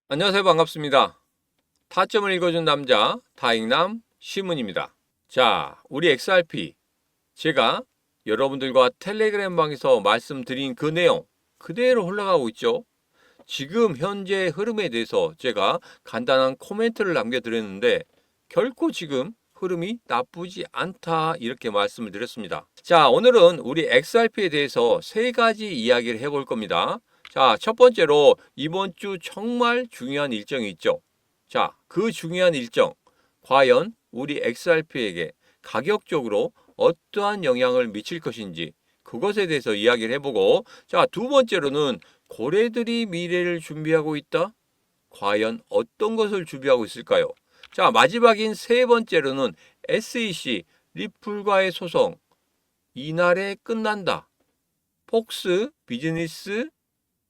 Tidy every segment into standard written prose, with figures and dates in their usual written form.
안녕하세요. 반갑습니다. 타점을 읽어준 남자 타익남 시문입니다. 자, 우리 XRP 제가 여러분들과 텔레그램 방에서 말씀드린 그 내용 그대로 흘러가고 있죠. 지금 현재 흐름에 대해서 제가 간단한 코멘트를 남겨드렸는데 결코 지금 흐름이 나쁘지 않다 이렇게 말씀을 드렸습니다. 자, 오늘은 우리 XRP에 대해서 세 가지 이야기를 해볼 겁니다. 자, 첫 번째로 이번 주 정말 중요한 일정이 있죠. 자, 그 중요한 일정 과연 우리 XRP에게 가격적으로 어떠한 영향을 미칠 것인지 그것에 대해서 이야기를 해보고, 자, 두 번째로는 고래들이 미래를 준비하고 있다? 과연 어떤 것을 준비하고 있을까요? 자, 마지막인 세 번째로는 SEC 리플과의 소송 이날에 끝난다. 폭스 비즈니스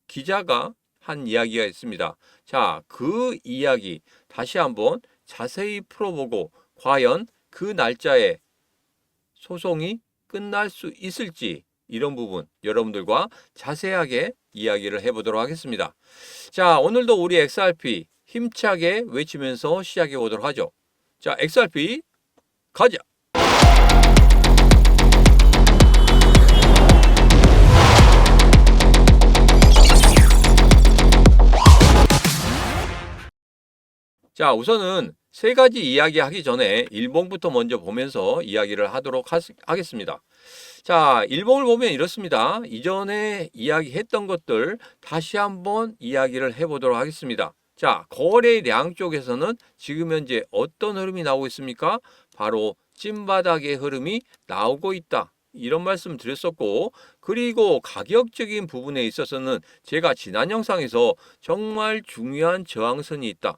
기자가 한 이야기가 있습니다. 자, 그 이야기 다시 한번 자세히 풀어보고 과연 그 날짜에 소송이 끝날 수 있을지 이런 부분 여러분들과 자세하게 이야기를 해보도록 하겠습니다. 자, 오늘도 우리 XRP 힘차게 외치면서 시작해 보도록 하죠. 자, XRP 가자! 자, 우선은 세 가지 이야기 하기 전에 일봉부터 먼저 보면서 이야기를 하도록 하겠습니다. 자, 일봉을 보면 이렇습니다. 이전에 이야기했던 것들 다시 한번 이야기를 해보도록 하겠습니다. 자, 거래량 쪽에서는 지금 현재 어떤 흐름이 나오고 있습니까? 바로 찐바닥의 흐름이 나오고 있다. 이런 말씀 드렸었고, 그리고 가격적인 부분에 있어서는 제가 지난 영상에서 정말 중요한 저항선이 있다.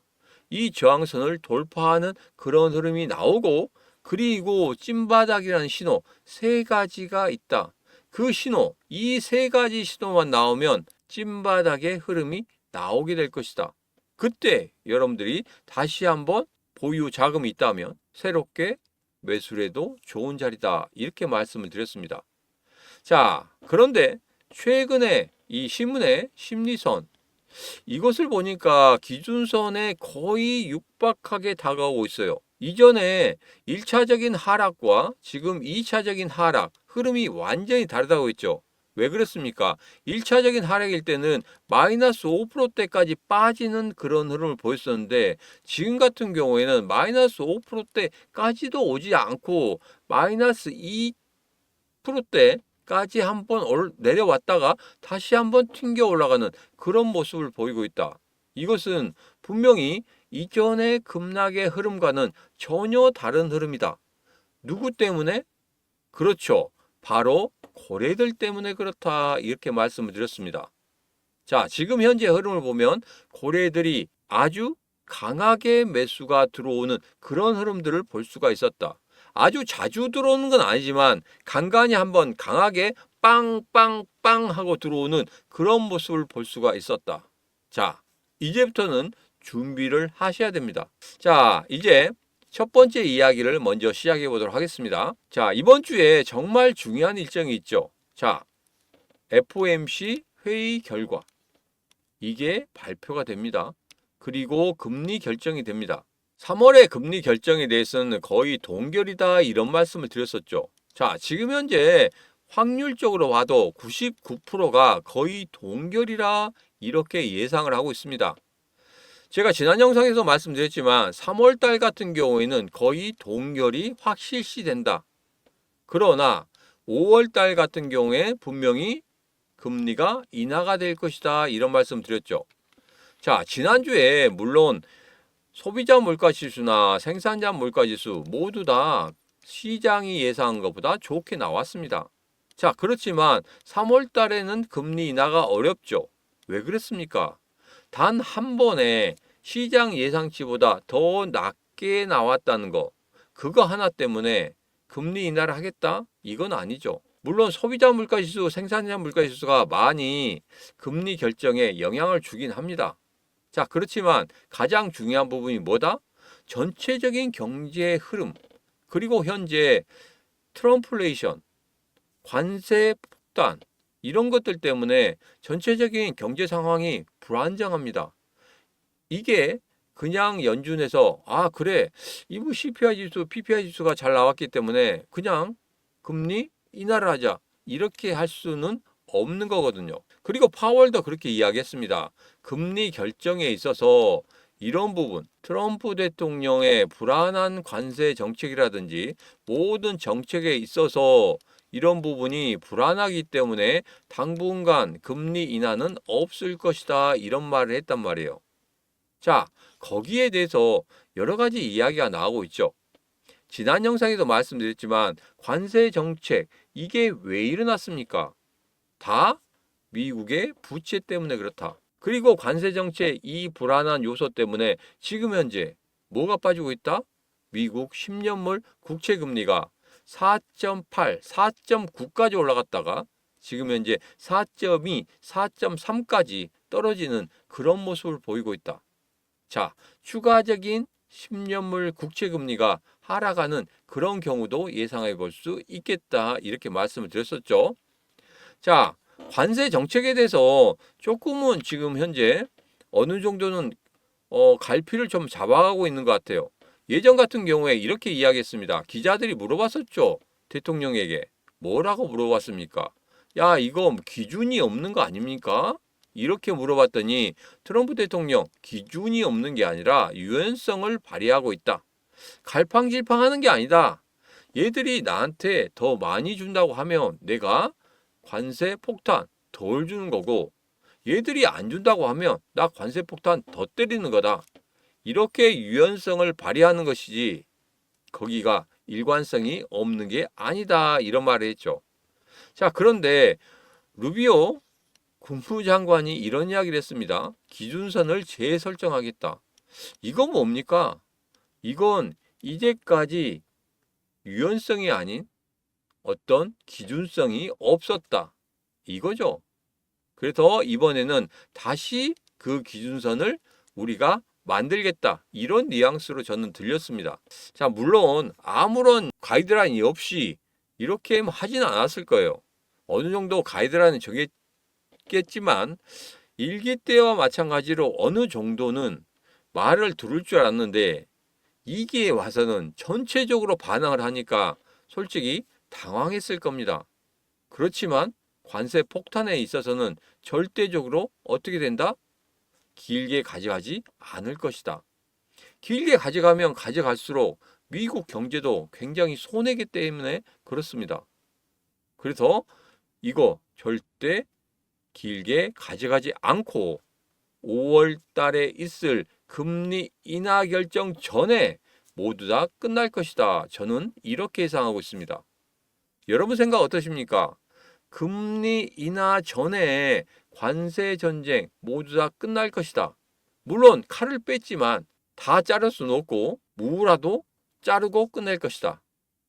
이 저항선을 돌파하는 그런 흐름이 나오고, 그리고 찐바닥이라는 신호 세 가지가 있다. 그 신호, 이 세 가지 신호만 나오면 찐바닥의 흐름이 나오게 될 것이다. 그때 여러분들이 다시 한번 보유 자금이 있다면 새롭게 매수를 해도 좋은 자리다. 이렇게 말씀을 드렸습니다. 자, 그런데 최근에 이 신문의 심리선 이것을 보니까 기준선에 거의 육박하게 다가오고 있어요. 이전에 1차적인 하락과 지금 2차적인 하락, 흐름이 완전히 다르다고 했죠. 왜 그렇습니까? 1차적인 하락일 때는 마이너스 5%대까지 빠지는 그런 흐름을 보였었는데, 지금 같은 경우에는 마이너스 5%대까지도 오지 않고 마이너스 2%대까지 한번 내려왔다가 다시 한번 튕겨 올라가는 그런 모습을 보이고 있다. 이것은 분명히 이전의 급락의 흐름과는 전혀 다른 흐름이다. 누구 때문에? 그렇죠. 바로 고래들 때문에 그렇다. 이렇게 말씀을 드렸습니다. 자, 지금 현재 흐름을 보면 고래들이 아주 강하게 매수가 들어오는 그런 흐름들을 볼 수가 있었다. 아주 자주 들어오는 건 아니지만 간간히 한번 강하게 빵빵빵 하고 들어오는 그런 모습을 볼 수가 있었다. 자, 이제부터는 준비를 하셔야 됩니다. 자, 이제 첫 번째 이야기를 먼저 시작해 보도록 하겠습니다. 자, 이번 주에 정말 중요한 일정이 있죠. 자, FOMC 회의 결과. 이게 발표가 됩니다. 그리고 금리 결정이 됩니다. 3월의 금리 결정에 대해서는 거의 동결이다 이런 말씀을 드렸었죠. 자, 지금 현재 확률적으로 봐도 99%가 거의 동결이라 이렇게 예상을 하고 있습니다. 제가 지난 영상에서 말씀드렸지만 3월 달 같은 경우에는 거의 동결이 확실시된다. 그러나 5월 달 같은 경우에 분명히 금리가 인하가 될 것이다 이런 말씀 드렸죠. 자, 지난주에 물론 소비자 물가지수나 생산자 물가지수 모두 다 시장이 예상한 것보다 좋게 나왔습니다. 자, 그렇지만 3월 달에는 금리 인하가 어렵죠. 왜 그랬습니까? 단 한 번에 시장 예상치보다 더 낮게 나왔다는 거, 그거 하나 때문에 금리 인하를 하겠다? 이건 아니죠. 물론 소비자 물가지수, 생산자 물가지수가 많이 금리 결정에 영향을 주긴 합니다. 자, 그렇지만 가장 중요한 부분이 뭐다? 전체적인 경제의 흐름, 그리고 현재 트럼플레이션, 관세 폭탄, 이런 것들 때문에 전체적인 경제 상황이 불안정합니다. 이게 그냥 연준에서 그래 이부 CPI 지수, PPI 지수가 잘 나왔기 때문에 그냥 금리 인하를 하자 이렇게 할 수는 없는 거거든요. 그리고 파월도 그렇게 이야기했습니다. 금리 결정에 있어서 이런 부분, 트럼프 대통령의 불안한 관세 정책이라든지 모든 정책에 있어서 이런 부분이 불안하기 때문에 당분간 금리 인하는 없을 것이다 이런 말을 했단 말이에요. 자, 거기에 대해서 여러 가지 이야기가 나오고 있죠. 지난 영상에도 말씀드렸지만 관세 정책 이게 왜 일어났습니까? 다 미국의 부채 때문에 그렇다. 그리고 관세 정책 이 불안한 요소 때문에 지금 현재 뭐가 빠지고 있다? 미국 10년물 국채 금리가 4.8, 4.9까지 올라갔다가 지금 현재 4.2, 4.3까지 떨어지는 그런 모습을 보이고 있다. 자, 추가적인 10년물 국채 금리가 하락하는 그런 경우도 예상해 볼 수 있겠다. 이렇게 말씀을 드렸었죠. 자, 관세 정책에 대해서 조금은 지금 현재 어느 정도는 갈피를 좀 잡아가고 있는 것 같아요. 예전 같은 경우에 이렇게 이야기했습니다. 기자들이 물어봤었죠. 대통령에게. 뭐라고 물어봤습니까? 야, 이거 기준이 없는 거 아닙니까? 이렇게 물어봤더니 트럼프 대통령 기준이 없는 게 아니라 유연성을 발휘하고 있다. 갈팡질팡하는 게 아니다. 얘들이 나한테 더 많이 준다고 하면 내가 관세 폭탄 덜 주는 거고 얘들이 안 준다고 하면 나 관세 폭탄 더 때리는 거다. 이렇게 유연성을 발휘하는 것이지 거기가 일관성이 없는 게 아니다. 이런 말을 했죠. 자, 그런데 루비오 국무장관이 이런 이야기를 했습니다. 기준선을 재설정하겠다. 이건 뭡니까? 이건 이제까지 유연성이 아닌 어떤 기준성이 없었다. 이거죠. 그래서 이번에는 다시 그 기준선을 우리가 만들겠다. 이런 뉘앙스로 저는 들렸습니다. 자, 물론 아무런 가이드라인이 없이 이렇게 하진 않았을 거예요. 어느 정도 가이드라인은 정했겠지만 일기 때와 마찬가지로 어느 정도는 말을 들을 줄 알았는데 이게 와서는 전체적으로 반항을 하니까 솔직히 당황했을 겁니다. 그렇지만 관세 폭탄에 있어서는 절대적으로 어떻게 된다? 길게 가져가지 않을 것이다. 길게 가져가면 가져갈수록 미국 경제도 굉장히 손해기 때문에 그렇습니다. 그래서 이거 절대 길게 가져가지 않고 5월 달에 있을 금리 인하 결정 전에 모두 다 끝날 것이다. 저는 이렇게 예상하고 있습니다. 여러분 생각 어떠십니까? 금리 인하 전에 관세 전쟁 모두 다 끝날 것이다. 물론 칼을 뺐지만 다 자를 수는 없고 무라도 자르고 끝낼 것이다.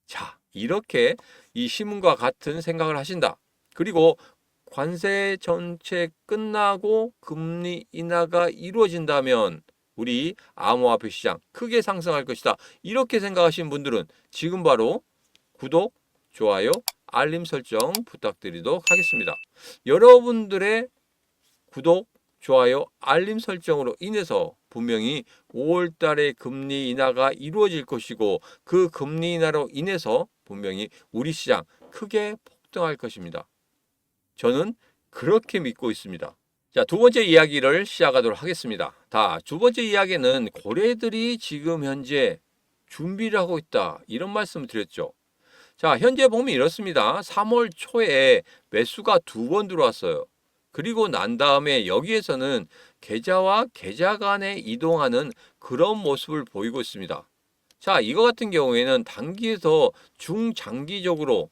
자, 이렇게 이 신문과 같은 생각을 하신다. 그리고 관세 정책 끝나고 금리 인하가 이루어진다면 우리 암호화폐 시장 크게 상승할 것이다. 이렇게 생각하시는 분들은 지금 바로 구독, 좋아요, 알림 설정 부탁드리도록 하겠습니다. 여러분들의 구독, 좋아요, 알림 설정으로 인해서 분명히 5월 달에 금리 인하가 이루어질 것이고 그 금리 인하로 인해서 분명히 우리 시장 크게 폭등할 것입니다. 저는 그렇게 믿고 있습니다. 자, 두 번째 이야기를 시작하도록 하겠습니다. 두 번째 이야기는 고래들이 지금 현재 준비를 하고 있다. 이런 말씀을 드렸죠. 자, 현재 보면 이렇습니다. 3월 초에 매수가 2번 들어왔어요. 그리고 난 다음에 여기에서는 계좌와 계좌 간에 이동하는 그런 모습을 보이고 있습니다. 자, 이거 같은 경우에는 단기에서 중장기적으로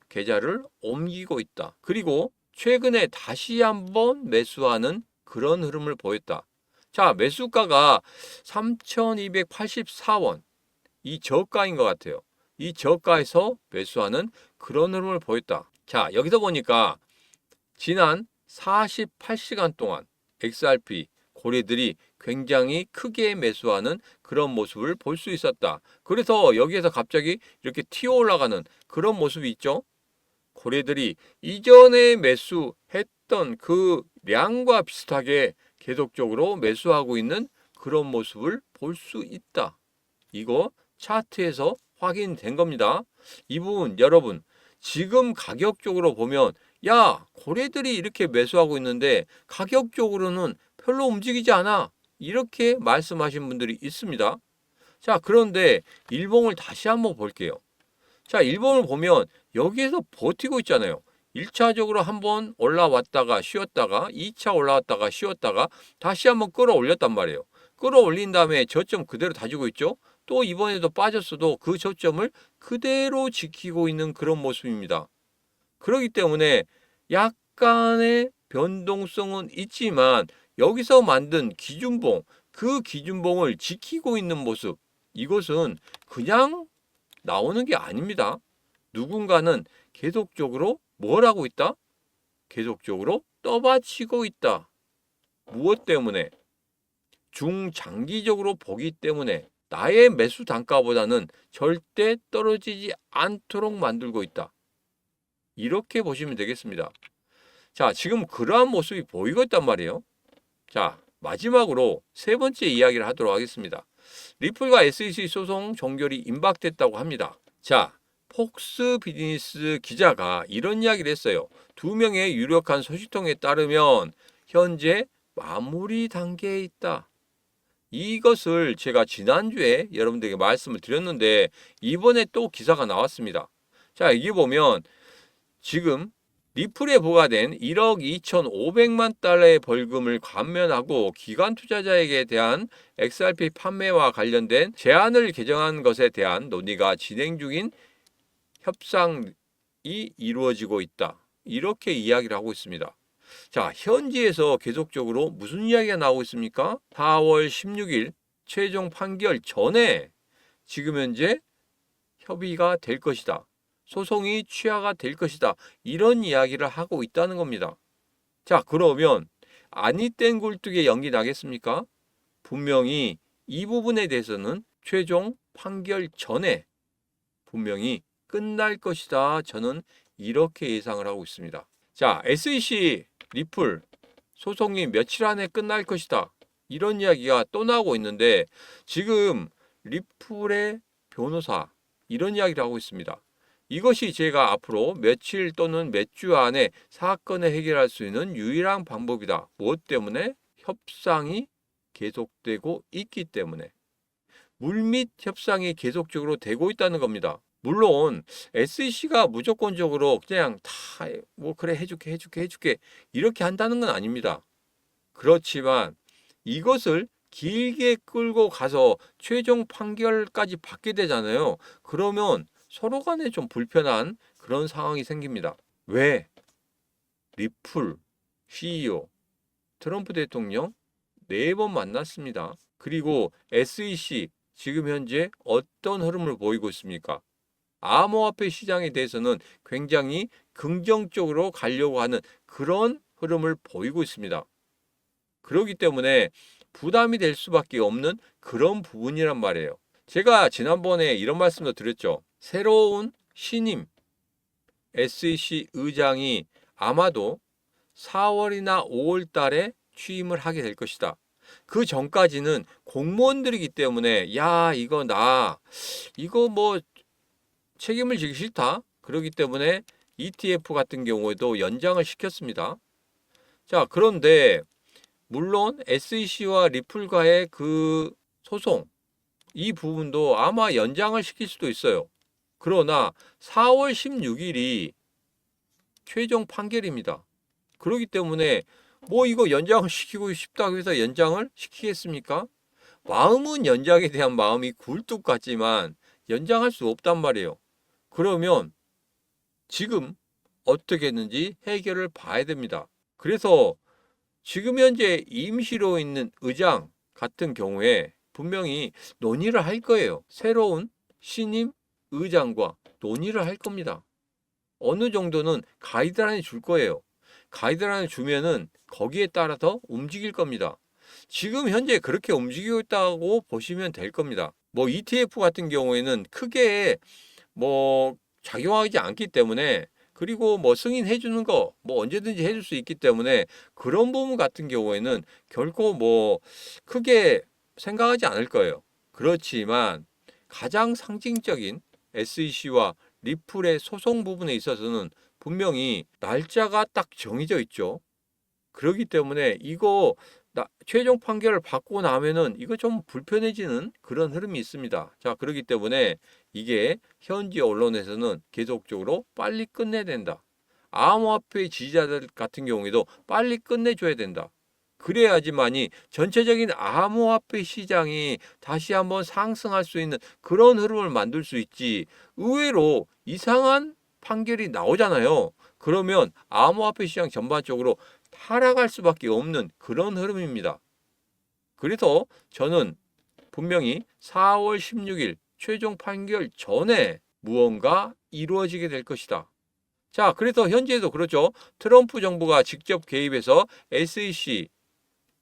계좌를 옮기고 있다. 그리고 최근에 다시 한번 매수하는 그런 흐름을 보였다. 자, 매수가가 3,284원. 이 저가인 것 같아요. 이 저가에서 매수하는 그런 흐름을 보였다. 자, 여기서 보니까 지난 48시간 동안 XRP 고래들이 굉장히 크게 매수하는 그런 모습을 볼 수 있었다. 그래서 여기에서 갑자기 이렇게 튀어 올라가는 그런 모습이 있죠. 고래들이 이전에 매수했던 그 량과 비슷하게 계속적으로 매수하고 있는 그런 모습을 볼 수 있다. 이거 차트에서 확인된 겁니다. 이 부분 여러분 지금 가격적으로 보면 야 고래들이 이렇게 매수하고 있는데 가격적으로는 별로 움직이지 않아. 이렇게 말씀하신 분들이 있습니다. 자 그런데 일봉을 다시 한번 볼게요. 자 일봉을 보면 여기에서 버티고 있잖아요. 1차적으로 한번 올라왔다가 쉬었다가 2차 올라왔다가 쉬었다가 다시 한번 끌어올렸단 말이에요. 끌어올린 다음에 저점 그대로 다지고 있죠. 또 이번에도 빠졌어도 그 저점을 그대로 지키고 있는 그런 모습입니다. 그렇기 때문에 약간의 변동성은 있지만 여기서 만든 기준봉, 그 기준봉을 지키고 있는 모습, 이것은 그냥 나오는 게 아닙니다. 누군가는 계속적으로 뭘 하고 있다? 계속적으로 떠받치고 있다. 무엇 때문에? 중장기적으로 보기 때문에 나의 매수 단가보다는 절대 떨어지지 않도록 만들고 있다. 이렇게 보시면 되겠습니다. 자, 지금 그러한 모습이 보이고 있단 말이에요. 자, 마지막으로 세 번째 이야기를 하도록 하겠습니다. 리플과 SEC 소송 종결이 임박됐다고 합니다. 자, 폭스 비즈니스 기자가 이런 이야기를 했어요. 두 명의 유력한 소식통에 따르면 현재 마무리 단계에 있다. 이것을 제가 지난주에 여러분들에게 말씀을 드렸는데 이번에 또 기사가 나왔습니다. 자, 여기 보면 지금 리플에 부과된 1억 2,500만 달러의 벌금을 감면하고 기관 투자자에게 대한 XRP 판매와 관련된 제한을 개정한 것에 대한 논의가 진행 중인 협상이 이루어지고 있다. 이렇게 이야기를 하고 있습니다. 자, 현지에서 계속적으로 무슨 이야기가 나오고 있습니까? 4월 16일 최종 판결 전에 지금 현재 협의가 될 것이다. 소송이 취하가 될 것이다. 이런 이야기를 하고 있다는 겁니다. 자, 그러면 아니 땐 굴뚝에 연기 나겠습니까? 분명히 이 부분에 대해서는 최종 판결 전에 분명히 끝날 것이다. 저는 이렇게 예상을 하고 있습니다. 자, SEC 리플 소송이 며칠 안에 끝날 것이다. 이런 이야기가 또 나오고 있는데 지금 리플의 변호사 이런 이야기를 하고 있습니다. 이것이 제가 앞으로 며칠 또는 몇 주 안에 사건을 해결할 수 있는 유일한 방법이다. 무엇 때문에? 협상이 계속되고 있기 때문에. 물밑 협상이 계속적으로 되고 있다는 겁니다. 물론 SEC가 무조건적으로 그냥 다 뭐 그래 해줄게 이렇게 한다는 건 아닙니다. 그렇지만 이것을 길게 끌고 가서 최종 판결까지 받게 되잖아요. 그러면 서로 간에 좀 불편한 그런 상황이 생깁니다. 왜? 리플 CEO 트럼프 대통령 4번 만났습니다. 그리고 SEC 지금 현재 어떤 흐름을 보이고 있습니까? 암호화폐 시장에 대해서는 굉장히 긍정적으로 가려고 하는 그런 흐름을 보이고 있습니다. 그렇기 때문에 부담이 될 수밖에 없는 그런 부분이란 말이에요. 제가 지난번에 이런 말씀도 드렸죠. 새로운 신임 SEC 의장이 아마도 4월이나 5월 달에 취임을 하게 될 것이다. 그 전까지는 공무원들이기 때문에 야 이거 뭐 책임을 지기 싫다. 그렇기 때문에 ETF 같은 경우에도 연장을 시켰습니다. 자, 그런데 물론 SEC와 리플과의 그 소송 이 부분도 아마 연장을 시킬 수도 있어요. 그러나 4월 16일이 최종 판결입니다. 그렇기 때문에 뭐 이거 연장을 시키고 싶다고 해서 연장을 시키겠습니까? 마음은 연장에 대한 마음이 굴뚝 같지만 연장할 수 없단 말이에요. 그러면 지금 어떻게 했는지 해결을 봐야 됩니다. 그래서 지금 현재 임시로 있는 의장 같은 경우에 분명히 논의를 할 거예요. 새로운 신임 의장과 논의를 할 겁니다. 어느 정도는 가이드라인을 줄 거예요. 가이드라인을 주면은 거기에 따라서 움직일 겁니다. 지금 현재 그렇게 움직이고 있다고 보시면 될 겁니다. 뭐 ETF 같은 경우에는 크게 뭐 작용하지 않기 때문에 그리고 뭐 승인해 주는 거 뭐 언제든지 해줄 수 있기 때문에 그런 부분 같은 경우에는 결코 뭐 크게 생각하지 않을 거예요. 그렇지만 가장 상징적인 SEC와 리플의 소송 부분에 있어서는 분명히 날짜가 딱 정해져 있죠. 그렇기 때문에 이거 최종 판결을 받고 나면은 이거 좀 불편해지는 그런 흐름이 있습니다. 자, 그렇기 때문에 이게 현지 언론에서는 계속적으로 빨리 끝내야 된다. 암호화폐 지지자들 같은 경우에도 빨리 끝내줘야 된다. 그래야지만이 전체적인 암호화폐 시장이 다시 한번 상승할 수 있는 그런 흐름을 만들 수 있지. 의외로 이상한 판결이 나오잖아요. 그러면 암호화폐 시장 전반적으로 하락할 수밖에 없는 그런 흐름입니다. 그래서 저는 분명히 4월 16일 최종 판결 전에 무언가 이루어지게 될 것이다. 자, 그래서 현재도 그렇죠. 트럼프 정부가 직접 개입해서 SEC,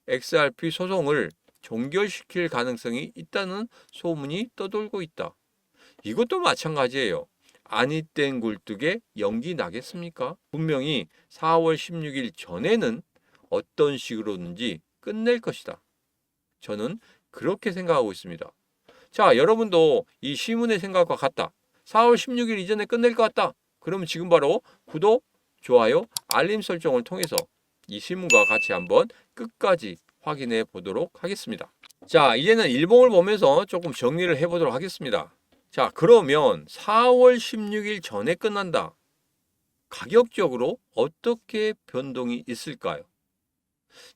XRP 소송을 종결시킬 가능성이 있다는 소문이 떠돌고 있다. 이것도 마찬가지예요. 아니 땐 굴뚝에 연기 나겠습니까? 분명히 4월 16일 전에는 어떤 식으로든지 끝낼 것이다. 저는 그렇게 생각하고 있습니다. 자, 여러분도 이 시문의 생각과 같다. 4월 16일 이전에 끝낼 것 같다. 그러면 지금 바로 구독, 좋아요, 알림 설정을 통해서 이 시문과 같이 한번 끝까지 확인해 보도록 하겠습니다. 자, 이제는 일봉을 보면서 조금 정리를 해 보도록 하겠습니다. 자, 그러면 4월 16일 전에 끝난다. 가격적으로 어떻게 변동이 있을까요?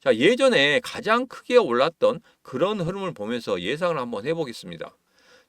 자, 예전에 가장 크게 올랐던 그런 흐름을 보면서 예상을 한번 해보겠습니다.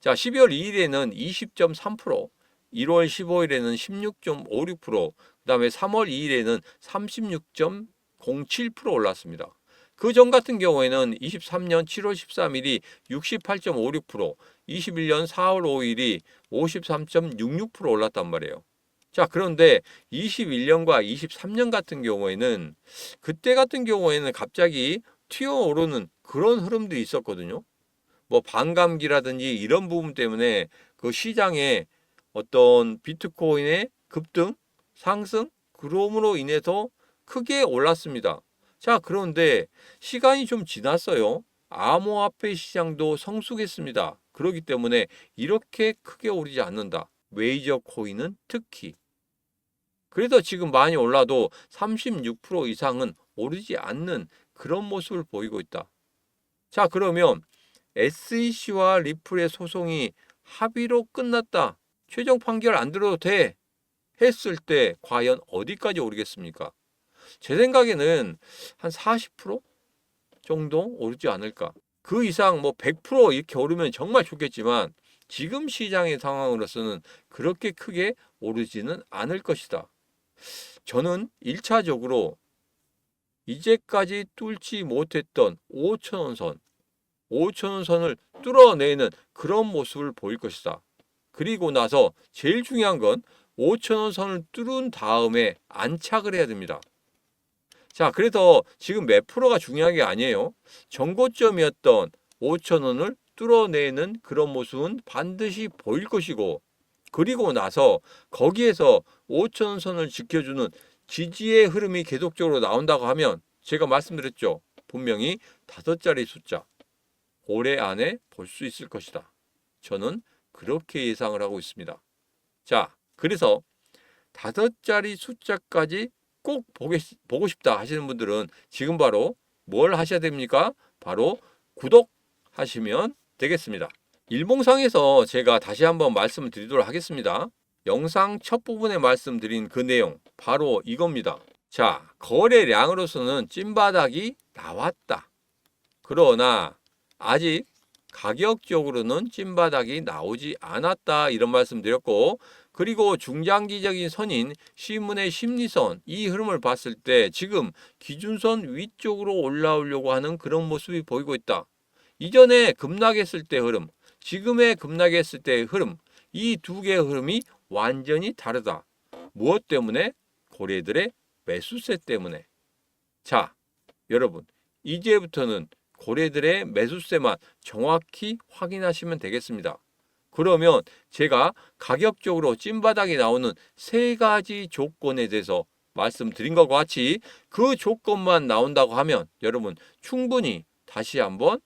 자, 12월 2일에는 20.3%, 1월 15일에는 16.56%, 그 다음에 3월 2일에는 36.07% 올랐습니다. 그 전 같은 경우에는 23년 7월 13일이 68.56%, 21년 4월 5일이 53.66% 올랐단 말이에요. 자, 그런데 21년과 23년 같은 경우에는 그때 같은 경우에는 갑자기 튀어오르는 그런 흐름들이 있었거든요. 뭐 반감기라든지 이런 부분 때문에 그 시장에 어떤 비트코인의 급등, 상승, 그럼으로 인해서 크게 올랐습니다. 자, 그런데 시간이 좀 지났어요. 암호화폐 시장도 성숙했습니다. 그렇기 때문에 이렇게 크게 오르지 않는다. 메이저 코인은 특히. 그래서 지금 많이 올라도 36% 이상은 오르지 않는 그런 모습을 보이고 있다. 자, 그러면 SEC와 리플의 소송이 합의로 끝났다. 최종 판결 안 들어도 돼. 했을 때 과연 어디까지 오르겠습니까? 제 생각에는 한 40% 정도 오르지 않을까. 그 이상 뭐 100% 이렇게 오르면 정말 좋겠지만 지금 시장의 상황으로서는 그렇게 크게 오르지는 않을 것이다. 저는 1차적으로 이제까지 뚫지 못했던 5천원 선, 5천원 선을 뚫어내는 그런 모습을 보일 것이다. 그리고 나서 제일 중요한 건 5천원 선을 뚫은 다음에 안착을 해야 됩니다. 자, 그래서 지금 몇 프로가 중요한 게 아니에요. 정고점이었던 5천원을 뚫어내는 그런 모습은 반드시 보일 것이고, 그리고 나서 거기에서 5천원 선을 지켜주는 지지의 흐름이 계속적으로 나온다고 하면 제가 말씀드렸죠. 분명히 5자리 숫자 올해 안에 볼 수 있을 것이다. 저는 그렇게 예상을 하고 있습니다. 자, 그래서 5자리 숫자까지 꼭 보고 싶다 하시는 분들은 지금 바로 뭘 하셔야 됩니까? 바로 구독하시면 되겠습니다. 일봉상에서 제가 다시 한번 말씀을 드리도록 하겠습니다. 영상 첫 부분에 말씀드린 그 내용 바로 이겁니다. 자, 거래량으로서는 찐바닥이 나왔다. 그러나 아직 가격적으로는 찐바닥이 나오지 않았다 이런 말씀 드렸고, 그리고 중장기적인 선인 시문의 심리선 이 흐름을 봤을 때 지금 기준선 위쪽으로 올라오려고 하는 그런 모습이 보이고 있다. 이전에 급락했을 때 흐름, 지금의 급락했을 때의 흐름, 이 두 개의 흐름이 완전히 다르다. 무엇 때문에? 고래들의 매수세 때문에. 자, 여러분, 이제부터는 고래들의 매수세만 정확히 확인하시면 되겠습니다. 그러면 제가 가격적으로 찐바닥이 나오는 3가지 조건에 대해서 말씀드린 것과 같이 그 조건만 나온다고 하면 여러분 충분히 다시 한번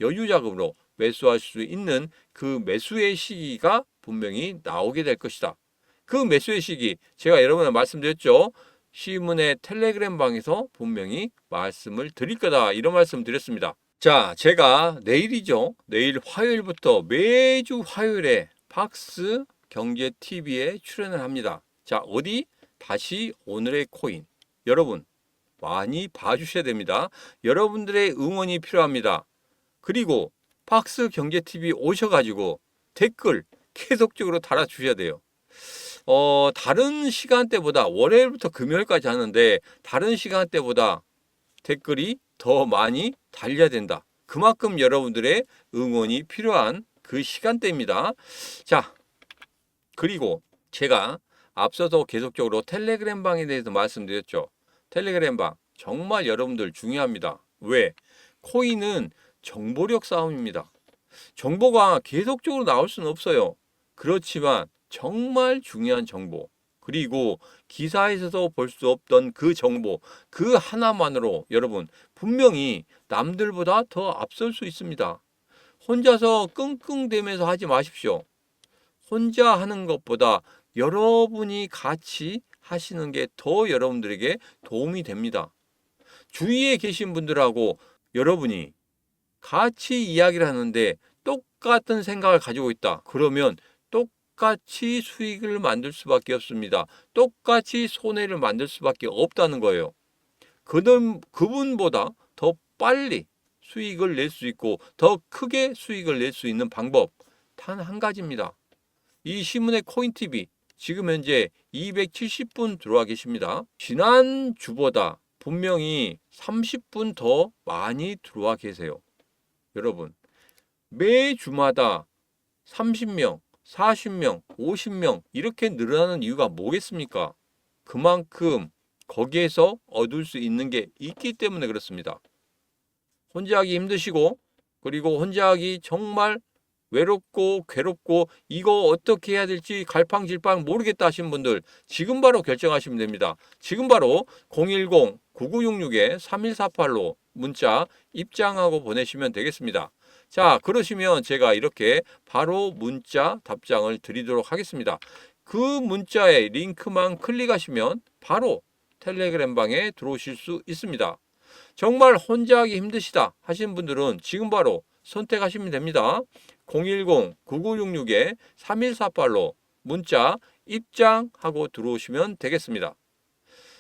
여유 자금으로 매수할 수 있는 그 매수의 시기가 분명히 나오게 될 것이다. 그 매수의 시기 제가 여러분한테 말씀드렸죠. 시문의 텔레그램 방에서 분명히 말씀을 드릴 거다. 이런 말씀 드렸습니다. 자, 제가 내일이죠. 내일 화요일부터 매주 화요일에 박스 경제 TV에 출연을 합니다. 자, 어디? 다시 오늘의 코인. 여러분 많이 봐주셔야 됩니다. 여러분들의 응원이 필요합니다. 그리고 박스 경제 TV 오셔가지고 댓글 계속적으로 달아주셔야 돼요. 다른 시간대보다 월요일부터 금요일까지 하는데 다른 시간대보다 댓글이 더 많이 달려야 된다. 그만큼 여러분들의 응원이 필요한 그 시간대입니다. 자, 그리고 제가 앞서서 계속적으로 텔레그램 방에 대해서 말씀드렸죠. 텔레그램 방 정말 여러분들 중요합니다. 왜? 코인은 정보력 싸움입니다. 정보가 계속적으로 나올 수는 없어요. 그렇지만 정말 중요한 정보, 그리고 기사에서도 볼 수 없던 그 정보, 그 하나만으로 여러분 분명히 남들보다 더 앞설 수 있습니다. 혼자서 끙끙대면서 하지 마십시오. 혼자 하는 것보다 여러분이 같이 하시는 게 더 여러분들에게 도움이 됩니다. 주위에 계신 분들하고 여러분이 같이 이야기를 하는데 똑같은 생각을 가지고 있다. 그러면 똑같이 수익을 만들 수밖에 없습니다. 똑같이 손해를 만들 수밖에 없다는 거예요. 그분보다 더 빨리 수익을 낼 수 있고 더 크게 수익을 낼 수 있는 방법 단 한 가지입니다. 이 신문의 코인TV 지금 현재 270분 들어와 계십니다. 지난주보다 분명히 30분 더 많이 들어와 계세요. 여러분 매주마다 30명, 40명, 50명 이렇게 늘어나는 이유가 뭐겠습니까? 그만큼 거기에서 얻을 수 있는 게 있기 때문에 그렇습니다. 혼자 하기 힘드시고 그리고 혼자 하기 정말 외롭고 괴롭고 이거 어떻게 해야 될지 갈팡질팡 모르겠다 하신 분들 지금 바로 결정하시면 됩니다. 지금 바로 010-9966-3148로 문자 입장하고 보내시면 되겠습니다. 자, 그러시면 제가 이렇게 바로 문자 답장을 드리도록 하겠습니다. 그 문자에 링크만 클릭하시면 바로 텔레그램 방에 들어오실 수 있습니다. 정말 혼자 하기 힘드시다 하신 분들은 지금 바로 선택하시면 됩니다. 010-9966-3148로 문자 입장하고 들어오시면 되겠습니다.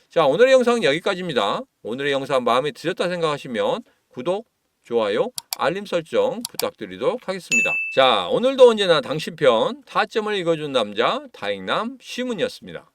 자, 오늘의 영상은 여기까지입니다. 오늘의 영상 마음에 드셨다 생각하시면 구독, 좋아요, 알림 설정 부탁드리도록 하겠습니다. 자, 오늘도 언제나 당신 편 타점을 읽어준 남자 다익남 시문이었습니다.